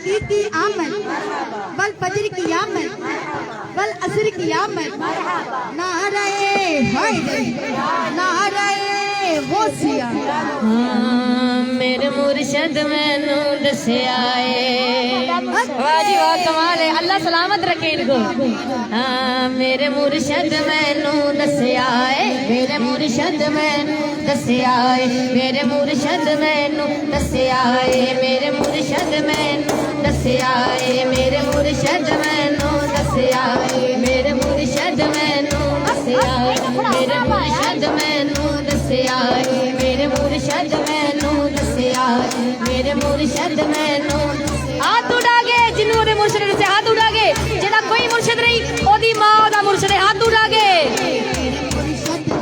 की आमद, वल फजर की आमद, वल असर की आमद। नाराए हैदर, नाराए गौसिया। मेरे मुर्शद मैनू दसिया है। वाह जी वाह, कमाल है। अल्लाह सलामत रखे इनको। हाँ, मेरे मुर्शद मैनू दसिया है, मेरे मुर्शद मैनू दसिया है, मेरे मुर्शद मैनू दसिया है, मेरे मुर्शद मैनू दसिया है, मेरे मुर्शद मैनू दसिया है, मेरे मुर्शद मैनू दसिया है, मेरे मुर्शद मैनू दसिया है, मेरे मुर्शद मैनू दसिया है, मेरे मुर्शद मैनू। हाथ उड़ा के जिन्हों दे मुर्शद ने दसिया, हाथ उड़ा के। जेड़ा कोई मुर्शद नहीं ओदी मां दा मुर्शद है, हाथ उड़ा के।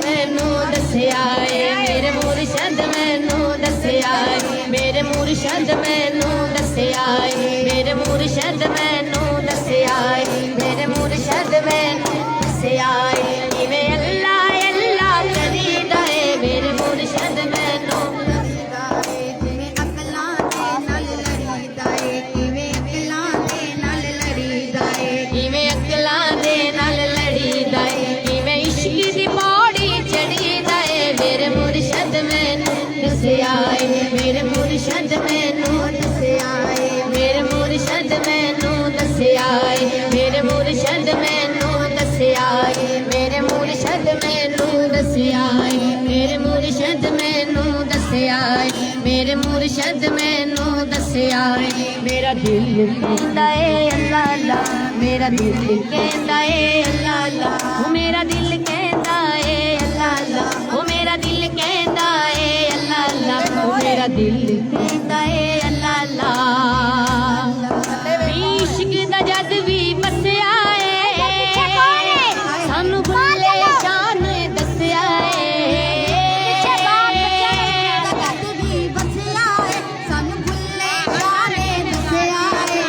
मैनू दसिया है, मेरे मुर्शद मैनू दसिया है, मेरे मुर्शद मैनू दसिया है, मेरे मुर्शद मैनू दसिया है, मेरे मुर्शद मैनू दसिया है। इवें अल्लाह अल्लाह करीदा है, मेरे मुर्शद मैनू। जिवें अकलां दे नाल लड़ीदा है, इवें अकलां दे नाल लड़ीदा है, इवें अकलां दे नाल लड़ीदा है, इवें इश्क दी पौड़ी चढ़ीदा है, मेरे मुर्शद मैनू दसिया है, मेरे मुर्शद मैनू दसिया है, मेरे मुर्शद मैनू दसिया है, मेरे मुर्शद मैनू दसिया है, मेरे मुर्शद मैनू दसिया है, मेरे मुर्शद मैनू दसिया है, मेरे मुर्शद मैनू दसिया है। मेरा दिल कहंदा है अल्लाह अल्लाह, मेरा दिल कहंदा है अल्लाह अल्लाह, ओ मेरा दिल कहंदा है अल्लाह अल्लाह, ओ मेरा दिल कहंदा है अल्लाह अल्लाह, ओ मेरा दिल कहंदा है अल्लाह अल्लाह। इश्क दा जद भी बसिया है, सानू बुल्ले शान दसिया है, जगत भी बसिया है, सानू भुल्ले शाने दसिया है।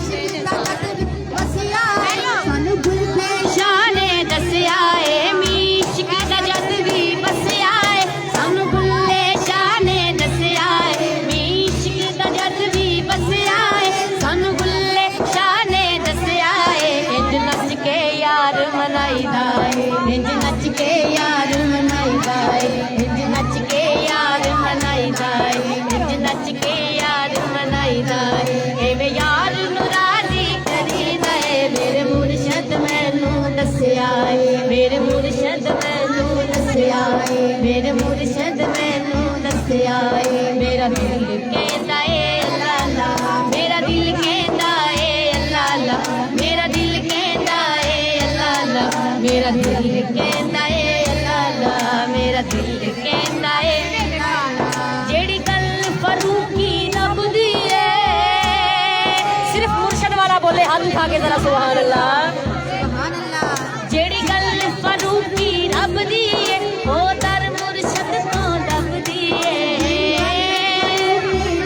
इश्क जगत भी बसिया है, सानू भुल्ले शान दसिया है। इश्क दा जद भी बसिया है, सानू बुल्ले शान दसिया है, इश्क दा जद भी बसिया है, सानू बुल्ले शान दसिया है। इंज नच के यार मनाईदा है, इंज नच के यार मनाईदा है, इंज नच के यार मनाईदा है, इंज नच के यार मनाईदा है। एवे यार नू राजी करीदा है, मेरे मुर्शद मैनू दसिया है, मेरे मुर्शद मैनू दसिया है, मेरे मुर्शद मैनू दसिया है। मेरा दिल कहंदा है अल्लाह अल्लाह, मेरा दिल कहंदा है अल्लाह अल्लाह, मेरा दिल कहंदा है अल्लाह अल्लाह, मेरा दिल कहंदा है अल्लाह अल्लाह, मेरा दिल कहंदा है। जेड़ी गल फरूकी रब दी है, सिर्फ मुर्शद वाला बोले हाथ उठा के जरा सुभान अल्लाह। सुभान अल्लाह। जेड़ी गल फरूकी रब दी है, ओ दर मुर्शद तो लभदी है,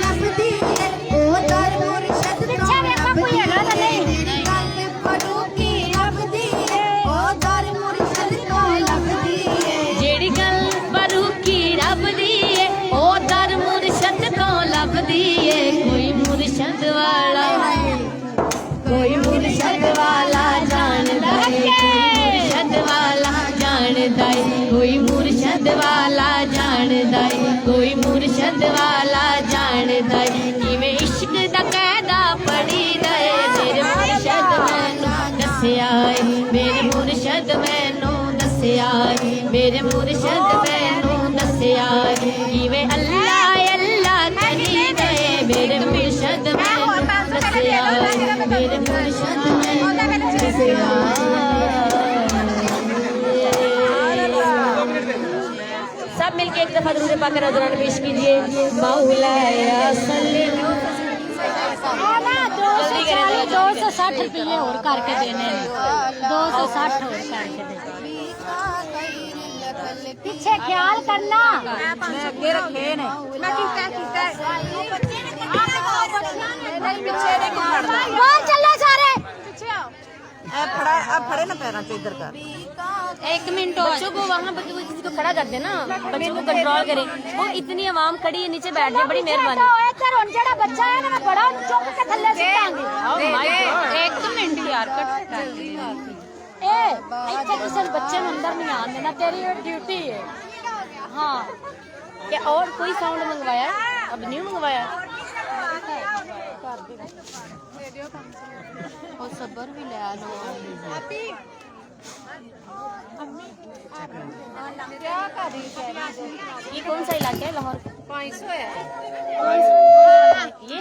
लभदी है, ओ दर मुर्शद तो लभदी है। जेड़ी गल फरूकी लभदी है, ओ दर मुर्शद तो लभदी है। जेड़ी गल फरूकी रब दी है, ओ दर मुर्शद तो लभदी है। कोई मुर्शद वाला, कोई मुर्शद वाला जानदा है, मुर्शद वाला जानदा है, कोई मुर्शद वाला जानदा है, कोई मुर्शद वाला जानदा है। किवें इश्क दा कायदा पढ़ीदा है, मेरे मुर्शद मैनू दसिया है, मेरे मुर्शद मैनू दसिया है, मेरे मुर्शद मैनू दसिया है। किवें अल्लाह अल्लाह करीदा है, मेरे मुर्शद मैनू दसिया है, मेरे मुर्शद मैनू दसिया है। सब मिलके एक दफा दुरूद पाक नजरान पेश कीजिए। मौलाया सल्ली। 260 रुपये और करके देने, 260 और करके देने। पीछे ख्याल करना, अगे रखे ने बाहर चलो सारे। फड़े ना पैरों से इधर कर। एक मिनट, बच्चों को वहाँ किसी को खड़ा कर देना, बच्चों को कंट्रोल करें। वो इतनी आवाम खड़ी है, नीचे बैठ जाए, बड़ी मेहरबानी। बच्चा है ना, बड़ा चुप के थल्ले से ਇੱਥੇ ਕਿਸੇ ਬੱਚੇ ਨੂੰ ਅੰਦਰ नहीं आने देना, तेरी ड्यूटी है। हाँ, क्या और कोई साउंड मंगवाया है? अब न्यू मंगवाया है? और सबर भी ले लो। ये कौन सा इलाका है लाहौर? 500 है ये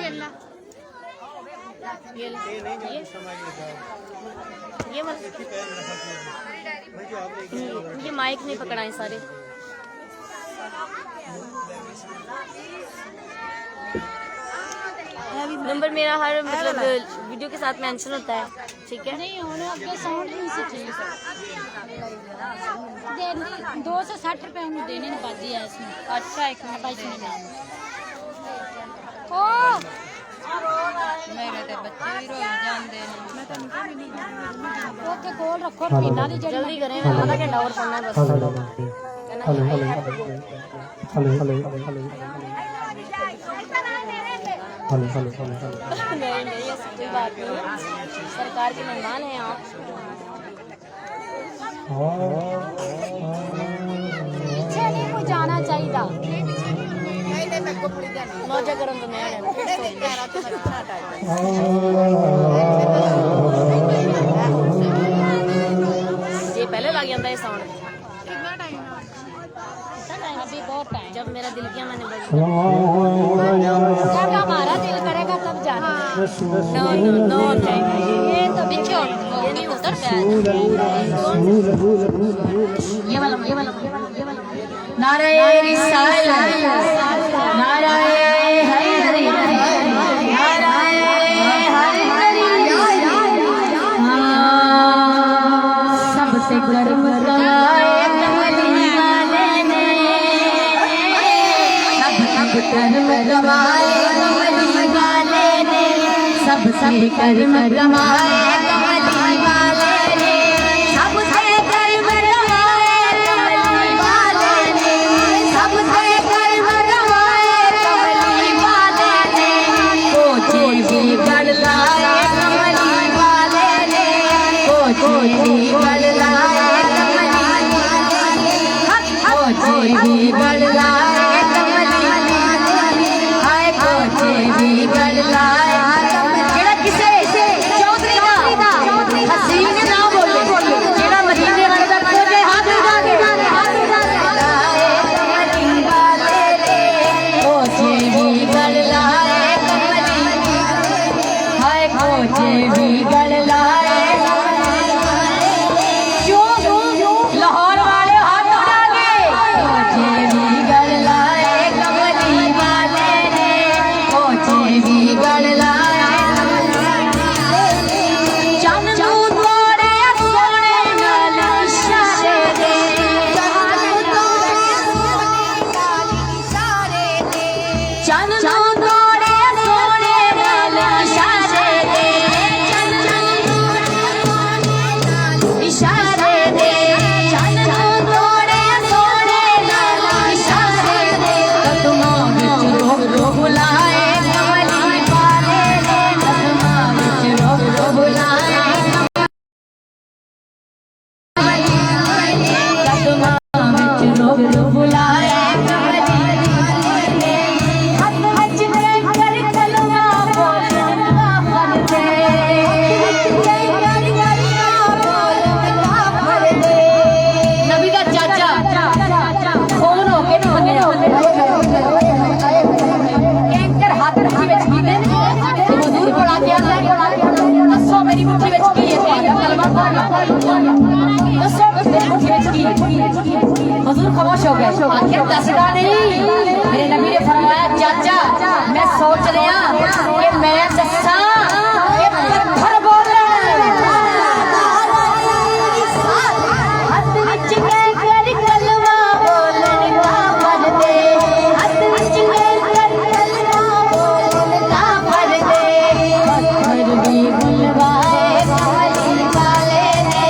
मुझे माइक नहीं पकड़ा है सारे। नंबर मेरा हर मतलब वीडियो के साथ मेंशन होता है, ठीक है? नहीं होने अगे साउंड नहीं से ठीक 260 रुपए उन्हें देने ने बाजी है इसमें। अच्छा, एक मिनट भाई सुन ले। ओ मेरे ते बच्चे भी रोई जांदे ने। मैं तन्नू कहनी नहीं ओके कोल रखो पीना दी जल्दी करें, आधा घंटा और पढ़ना है बस। नहीं नहीं, ऐसी कोई बात नहीं, सरकार के मेहमान हैं आप। पीछे नहीं कोई जाना चाहिए। मौजा करो तो मैं ये पहले लग जाता है साउंड। कितना टाइम अभी बहुत टाइम। जब मेरा दिल किया मैंने बजा। जब हमारा दिल करेगा तब जाना। No no no thank you. ये तो पीछे ये नहीं होता ये वाला नारायण रिसालत नारायण हरि सबसे कर्म कराए कमली वाले ने, सब कर्म कमाए कमली वाले ने, सब कर्म कमाए कमली वाले ने, सबसे कर्म कमाए कमली वाले ने, सबसे कर्म कमाए कमली वाले ने, कोची भी गढ़ लाए कमली वाले ने, कोची भी गढ़ लाए कमली वाले ने, कोची भी गढ़ लाए कमली वाले ने, हाय कोची भी गढ़ लाए। जेड़ा किसे चौधरी दा हसीन ना बोले, जेड़ा मदीने वाले दा खोजे हाथ उठा के कमली वाले ने, कोची भी गढ़ लाए कमली, हाय कोची भी गढ़ लाए। लाहौर वाले हाथ उठा के कोची भी गढ़ लाए कमली वाले ने, कोची भी गढ़ लाए। चन्नू तोड़े सोने नाल इशारे दे, चन्नू तोड़े सोने नाल इशारे दे, इशारे दे, चन्नू तोड़े सोने नाल इशारे दे, कदमां विच रोग बुलाए कमली वाले ने, कदमां विच रोग बुलाए कदमां विच रोग बुलाए कमली वाले ने, हथ विच लेकर कलमा बोलन काफर दे, नबी दा चाचा फोन हो के मंगया कैंकर हाथ मुट्ठी विच कीते ते हुजूर कोल आ गया। दसो मेरी मुट्ठी विच की है कलमा दसो मेरी मुट्ठी विच की है। हुजूर खामोश हो गए, आखिर दसदा नहीं। मेरे नबी ने फरमाया चाचा मैं सोच रहा कि मैं दसा ये पत्थर बोले, हाथ विच लेकर कलमा बोलन काफर दे, हाथ विच लेकर कलमा बोलन काफर दे, पत्थर भी बुलवाए कमली वाले ने,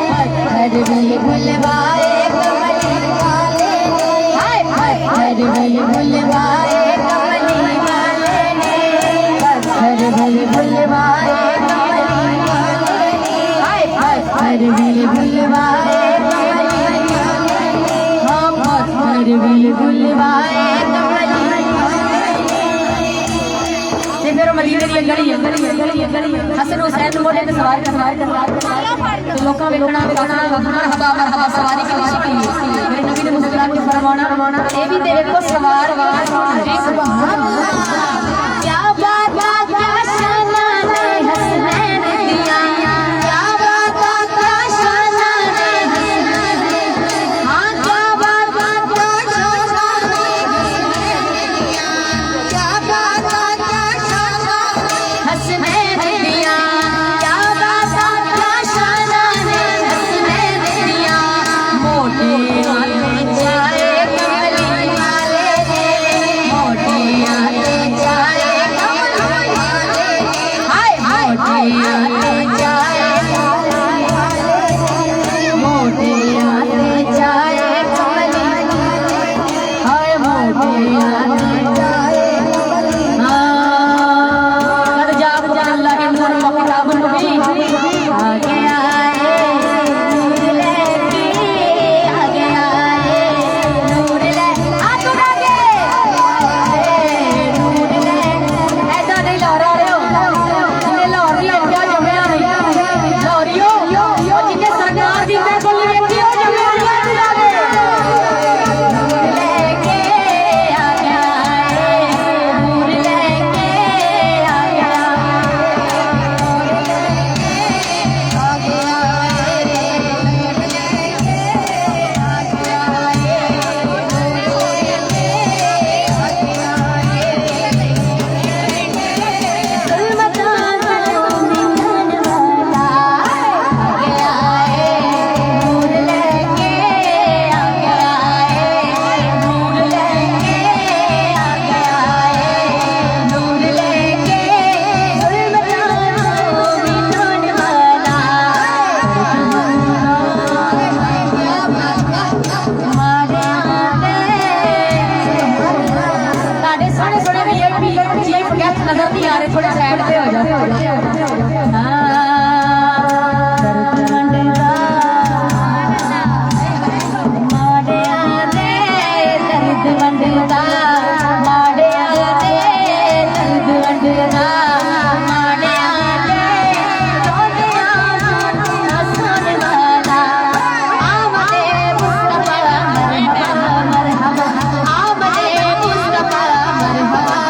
पत्थर भी बुलवाए कमली वाले ने, हाय पत्थर भी बुलवाए कमली वाले ने, पत्थर भी बुलवाए कमली वाले ने, हाय पत्थर भी मदीने दी गली हसन हुसैन मोड़े ते सवार ते लोकां वेखना मरहबा मरहबा सवारी की मेरे नबी ने मुस्कुरा के फरमाना ए भी तेरे को सवार सुभान अल्लाह क्या बात क्या शान है हसनैन दिया क्या बात क्या शान है हसनैन हां क्या बात क्या शान है हसनैन दिया क्या बात क्या शान है हसनैन दिया मोटे आते जाए कमली वाले मोटे आते जाए कमली वाले हाय मोटे आते जाए कमली वाले मोटे आते जाए कमली हाय मोटे आते जाए कद जाग अल्लाह के नूर व किताब नबी आ गया नूर लेके आ गया नूर ले आ तू आगे नूर ले ऐसा नहीं लहरा रहे हो जिन्हें लाहौर लेके आ जमया नहीं लाहौरियो और जिन्हें सरकार दी बिल्कुल लेके आ जमया नहीं आगे नूर लेके आ गया नूर लेके आ गया नजर नहीं आ रहे थोड़े साइड पे हो जाओ दर्द वंडदा माड़िया दे दर्द वंडदा माड़िया दे रोंदिया हसन वाला आमदे मुस्तफा मरहबा मरहबा आमदे मुस्तफा मरहबा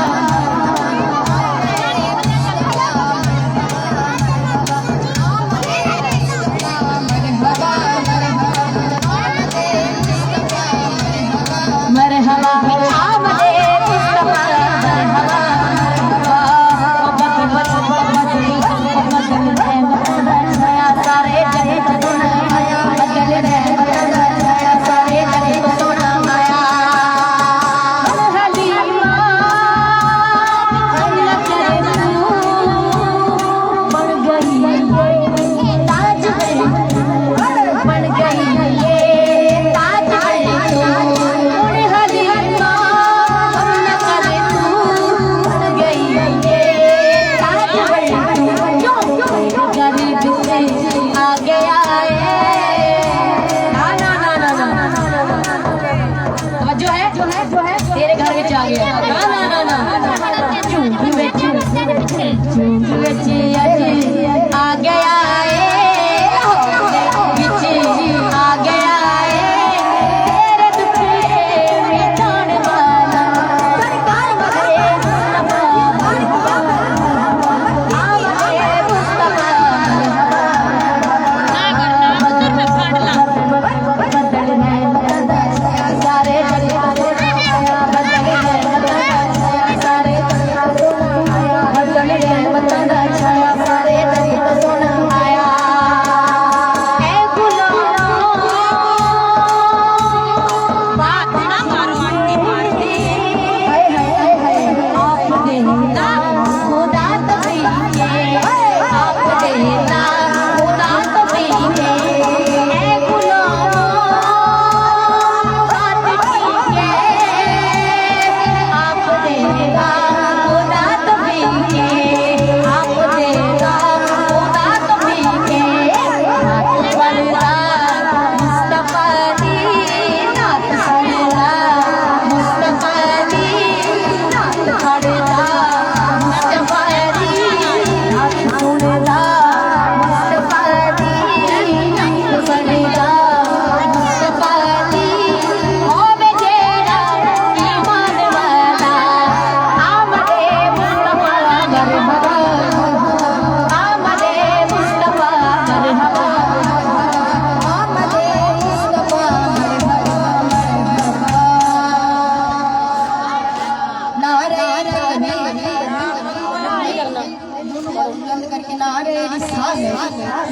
करके नारे रिसाले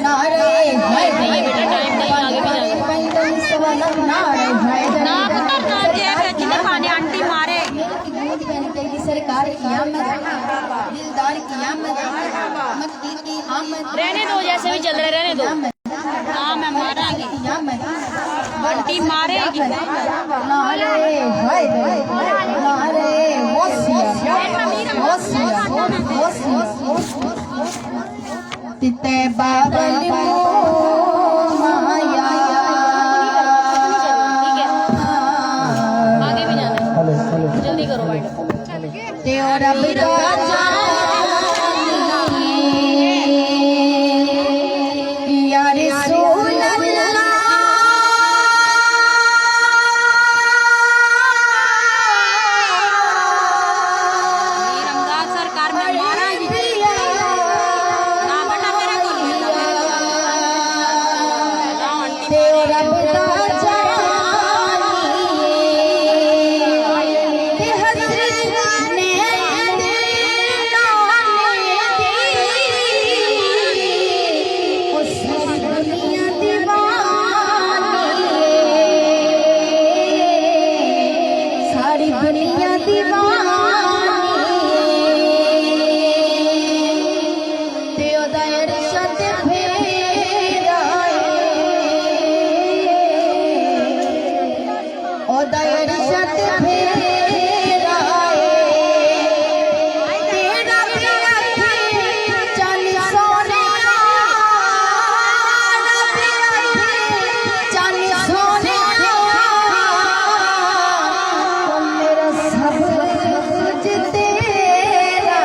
नारे हाय नहीं बेटा टाइम नहीं आगे भी जाना पंदम सवालम नारे हाय ना पुत्र ना देख जिन्हें पाने आंटी मारे गूंज बनकर की सरकार की आमद दिलदार की आमद मक्की की आमद रहने दो जैसे भी चल रहे रहने दो हाँ मैं मारांगी आंटी मारेगी नारे हाय नारे होशिया तिते बाबल माया आगे भी जाना है जल्दी करो भाई तेरा बिदा यार रसूल अल्लाह रमजान सरकार में मारांगी ना बेटा मेरे को तेरा बिदा जानी हजरत ने सारी दुनिया दीवानी ते ओदा इरशाद फेरा ओदा इरशाद फेरा तेरा भी आखे चल सोनिया चल सोनिया मेरा सब कुछ तेरा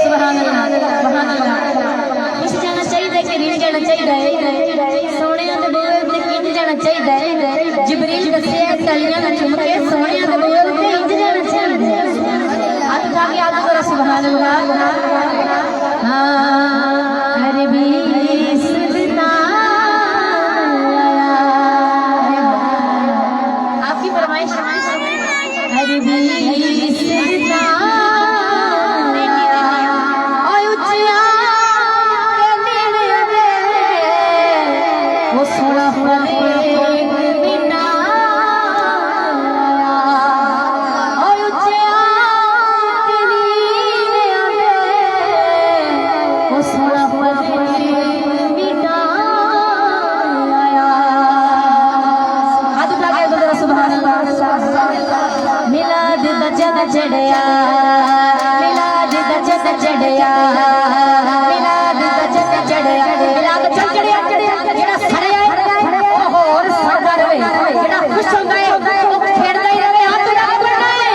सुभान अल्लाह कुछ जाना चाहिए कि नहीं जाना चाहिए सोने दे बोल ते किंज जाना चाहिए जिब्रील दसे तलियां ना चुम के सोने दे बोल ते इंज जाना चाहिए हाथ उठा के आगे करो सुभान अल्लाह हां अरे भी आपकी फरमाइश अरे भी वो सोना मिलाद बचन चढ़िया मिलाद बचन चढ़िया मिलाद बचन चढ़िया मिलाद बचन चढ़िया जेड़ा सड़िया और सड़दा रहे जेड़ा खुश होंदा है वो खेड़दा ही रहे हाथ उठा के बोलना है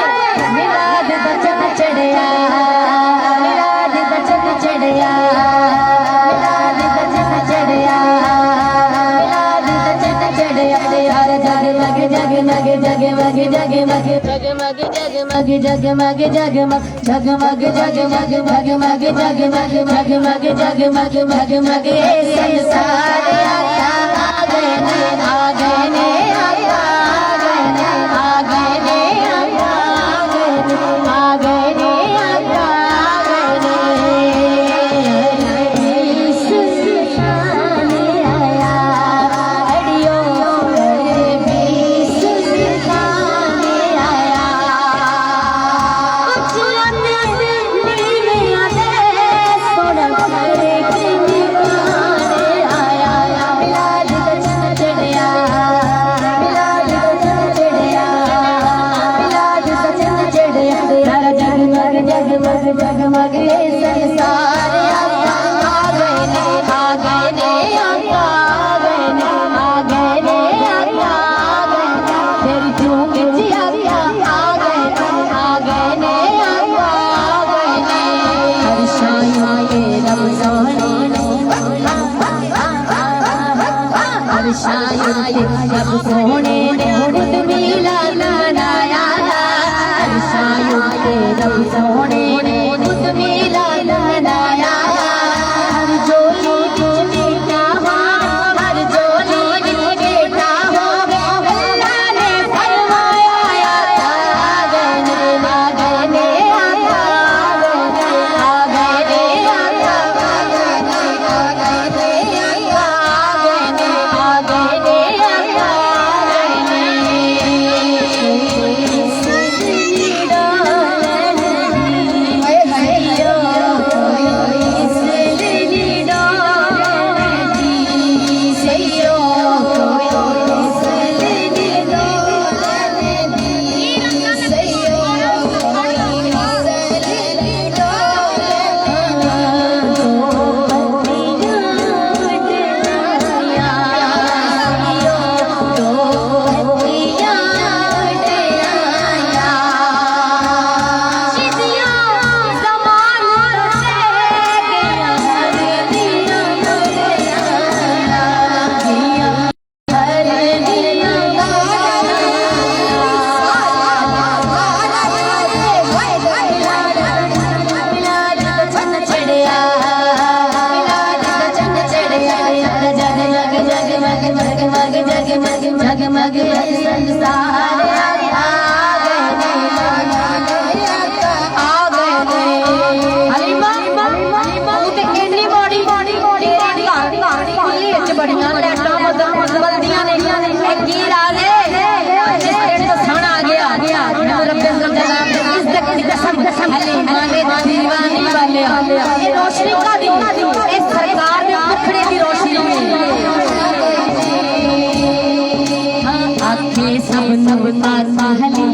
मिलाद बचन चढ़िया मिलाद बचन चढ़िया मिलाद बचन चढ़िया मिलाद बचन चढ़िया हर जगमग जगमग जगमग जगमग जगमग जगमग जगमग जगमग जगमग जगमग जगमग जगमग जगमग जगमग ये संसार आता आ गए ने आ गए ने आता आ गए ने आता आ गए ने आता आ गए ने सुल्तान आया अड़ियो भी सुल्तान आया जगमग संसार आ गए ने आ गए ने आ गए ने आ गए ने आ गए तेरी चूक जिया आ गए ने आ गए ने हर शाया के रब सोने हर शाया के रब सोने ने खुद मिला बनाया हर शाया के रब सोने ने खुद मिला बनाया हर जोली बेटा हो हर जोली बेटा हो अल्लाह ने फरमाया आ गए ने आ गए बड़ियां लैटां बदलदियां ने की राजे जिस दिन तो सण आ गया रब्बे ज़ुल्जलाल दी इज्जत दी कसम हले माने दीवानी वाले ये रोशनी का दी इस सरकार दे मुखड़े दी रोशनी आखे सब पासा हले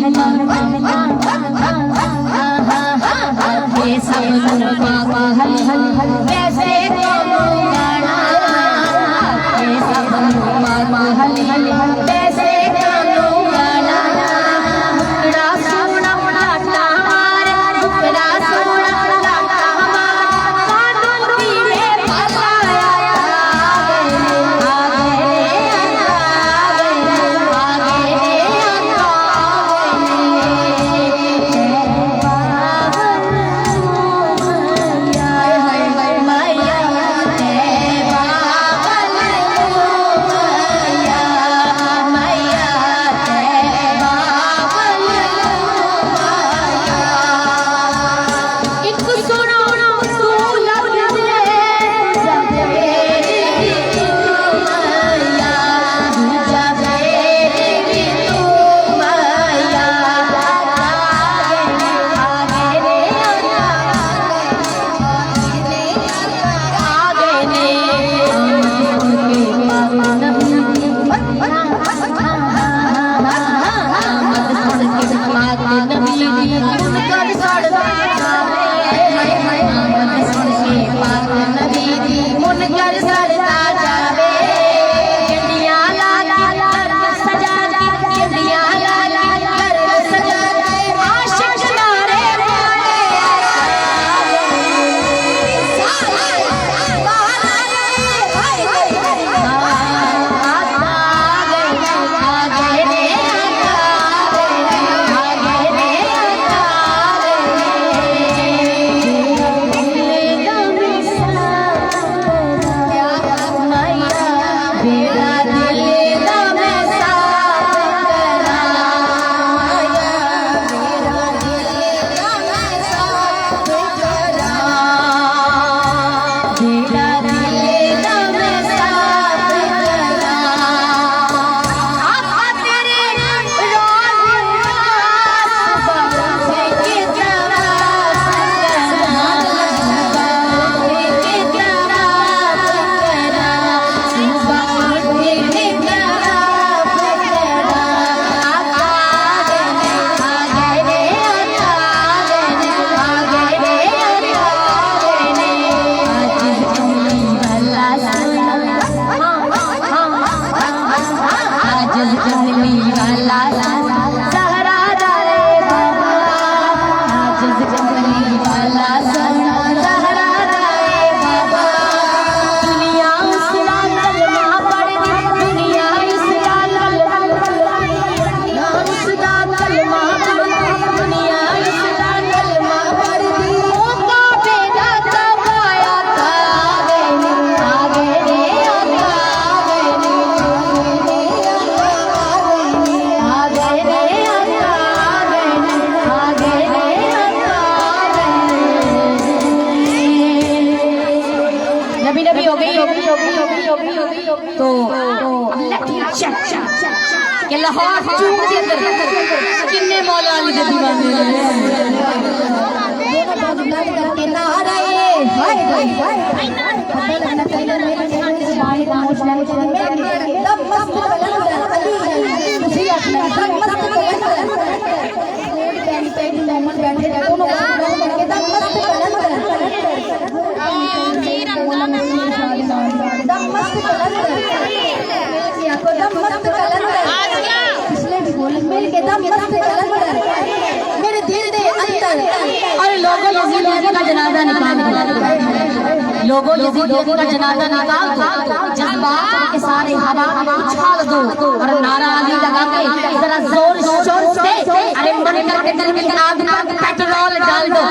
आखे सब पासा हले वैसे तो गाना आखे सब पासा हले वैसे तो गाना मुकड़ा सोना लाटा मारे मुकड़ा सोना लाटा मारे कानून पीरे पासा तो के लाहौर चूक के अंदर किन्ने मौला अली दे दीवाने करके नारे हाय हाय हाय अल्लाह ताला मेरे बाहर खामोश रहने में दम मस्त कलंदर अली तुसी अपना दम मस्त कलंदर बैंड पे डायमंड बैंड दोनों करके दम मस्त कलंदर दम मस्त कलंदर या को दम मस्त कलंदर पिछले भी बोल मिल के दम मस्त कलंदर मेरे दिल दे अंदर और लोगों यजीद का जनाजा निकाल लोगों यजीद का जनाजा निकाल दो जज्बात के सारे हवा उछाल दो और नारा अली लगा के जरा जोर शोर से अरे मन करके दिल में आग में पेट्रोल डाल दो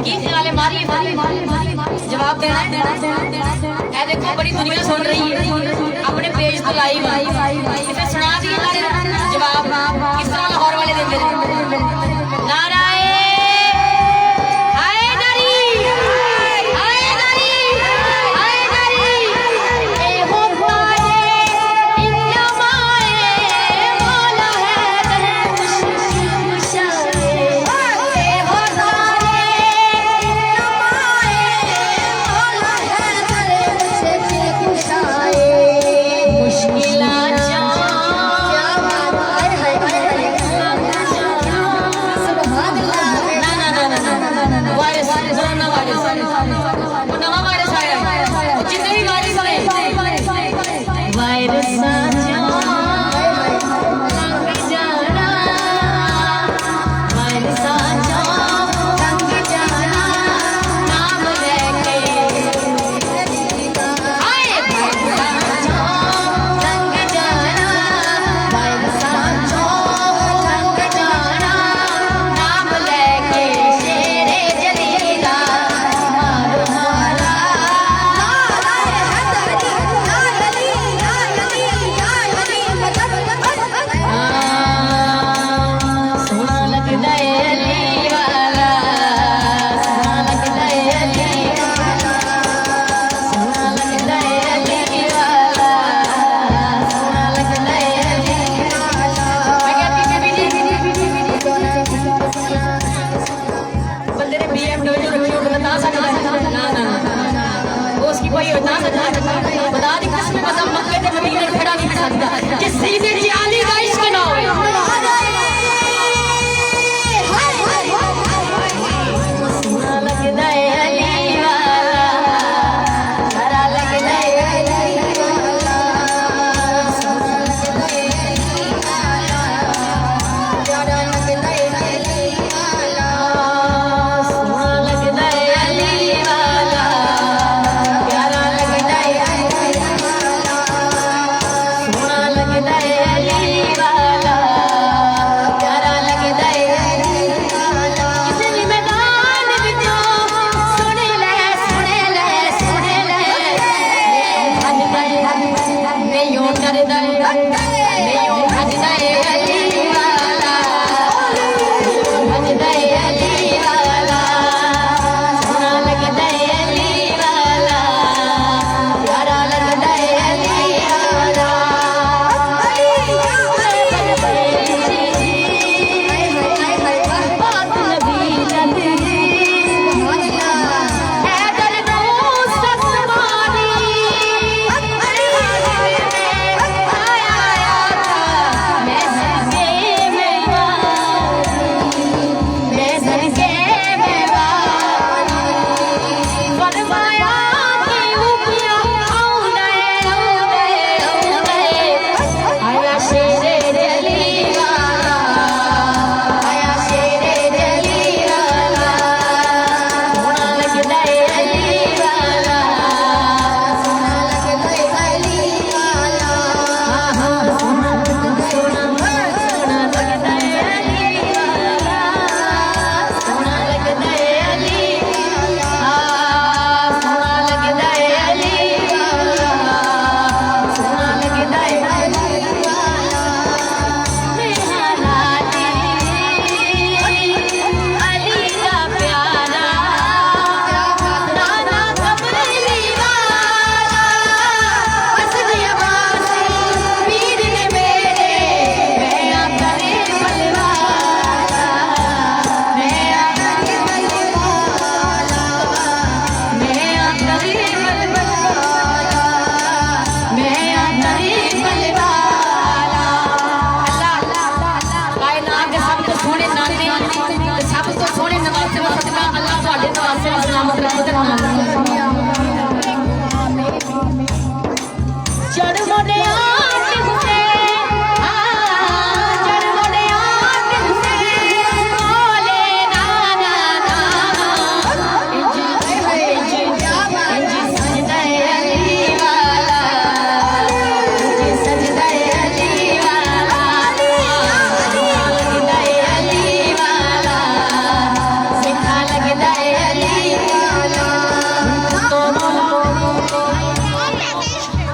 गीत नाले मारी जवाब देना है। ए देखो बड़ी दुनिया सुन रही है अपने पेज तो लाइव इसे सुना दिए जवाब किस तरह लाहौर वाले देते हैं। नाराए बता दी किसमें मतलब मक्के ते मदीने खड़ा नहीं सकता जिस सीधे जी अली का इश्क ना हो सोना लगदा है अली वाला हरा लगदा है अली वाला सोना लगदा है अली वाला प्यारा लगदा है अली वाला सोना लगदा है अली वाला प्यारा लगदा है सोना लगदा है अली वाला प्यारा लगदा है किसी भी मैदान विचों सुन ले नहीं हो डरदा नहीं हो भजदा है अली वाला भजदा है अली वाला सोना लगदा है अली वाला प्यारा लगदा है अली वाला बात नबी नबी हैदर नो ससमानी आया था मैं सरके में फरमाया कि ऊपिया आया शेरे अली वाला आया शेरे अली वाला सोना लगदा है अली वाला सोना लगदा है अली वाला सोना लगदा है अली वाला सोना लगदा है अली वाला सोना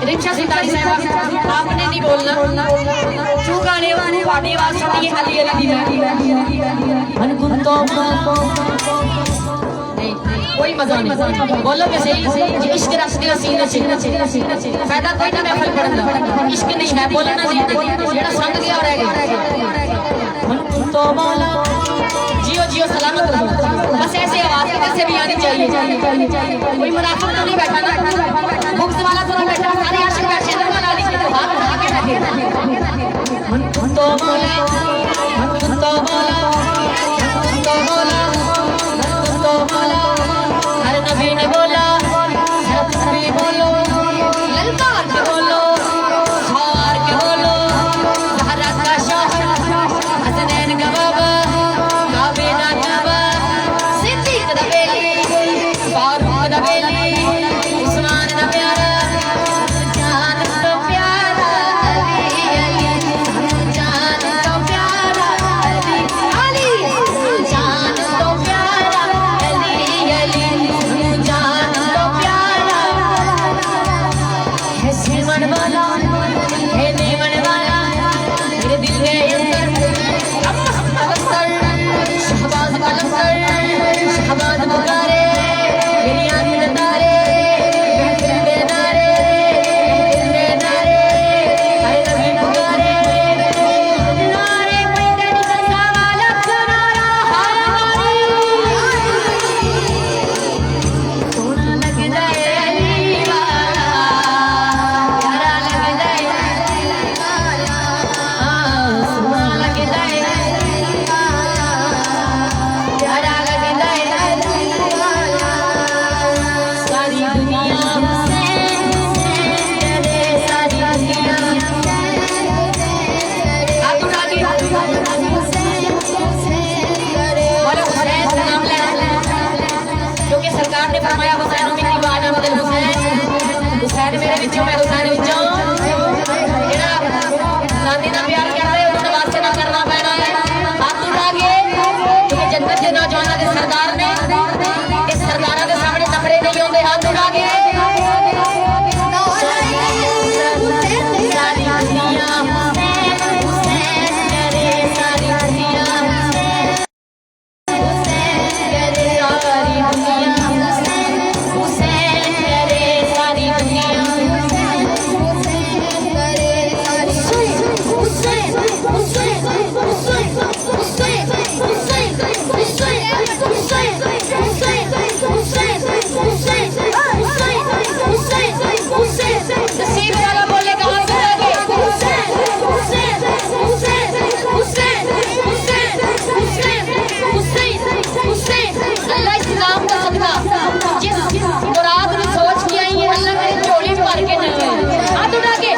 रिक्शा सितारी साहब आपने नहीं बोलना चू गाने वाली आवाज सुनिए अली अली मन कुन तो नहीं कोई मजा नहीं बोलो वैसे ही इश्क रस दिया सीने से फायदा कोई ना महफिल पढ़ना इश्क नहीं है बोलना नहीं जेड़ा संग गया रह गया मन कुन तो मौला जियो जियो सलामत रहो बस ऐसे आवाज कैसे भी आनी चाहिए कोई मुनाफिक तो नहीं बैठा ना बुक्स वाला तो नहीं बैठा सारे आशिक बैठे हैं वाला अली तो हाथ उठा के रखे मन कुन तो मौला मन कुन तो मौला मन कुन तो मौला मन कुन तो मौला हर नबी ने बोला हर नबी बोलो ललकार के बोलो हार के बोलो जहरा का शहर हसनैन का बाबा काबीना काबा सिद्दीक दा बेली फारूक दा बेली उस्मान दा प्यारा जान तो प्यारा अली अली जान तो प्यारा अली अली जान तो प्यारा अली अली जान तो प्यारा है सिमन वाला है नेमन वाला मेरे दिल के अंदर शहबाज का लफ्ज़ शहबाज पुकारे मेरी आंखें तारे महफिल में नारे हरे नबी पुकारे नारे पैदल निकलता वाला सुनारा हाय सोना लग जाए अली वाला प्यारा लग जाए सोना लग जाए प्यारा लग जाए सारी दुनिया तेरे सारी दुनिया हाथ उठा के बोलो हुसैन का नाम लेना क्योंकि सरकार ने फरमाया हुसैन की वादा बदल हुसैन मेरे विचों मैं हुसैन विचों जेड़ा नानी दा प्यार करदे उस वास्ते ना करना पैना है हाथ उठा के क्योंकि जन्नत दे नौजवानां दे सरदार ने इस सरदारां दे सामने नखरे नहीं होंदे हाथ उठा के सारी दुनिया हुसैन करे सारी दुनिया हुसैन करे सारी दुनिया हुसैन करे सारी दुनिया नसीब वाला बोलेगा हाथ उठा के अल्लाह इस नाम का सदका जिस मुराद में सोच के आई है अल्लाह मेरी झोली भर के दे हाथ उठा के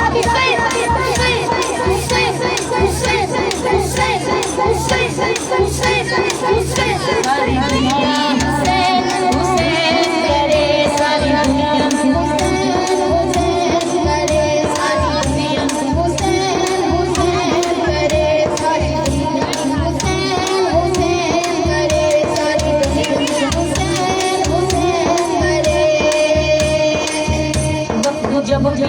सारी दुनिया हुसैन हुसैन करे सारी दुनिया जब भी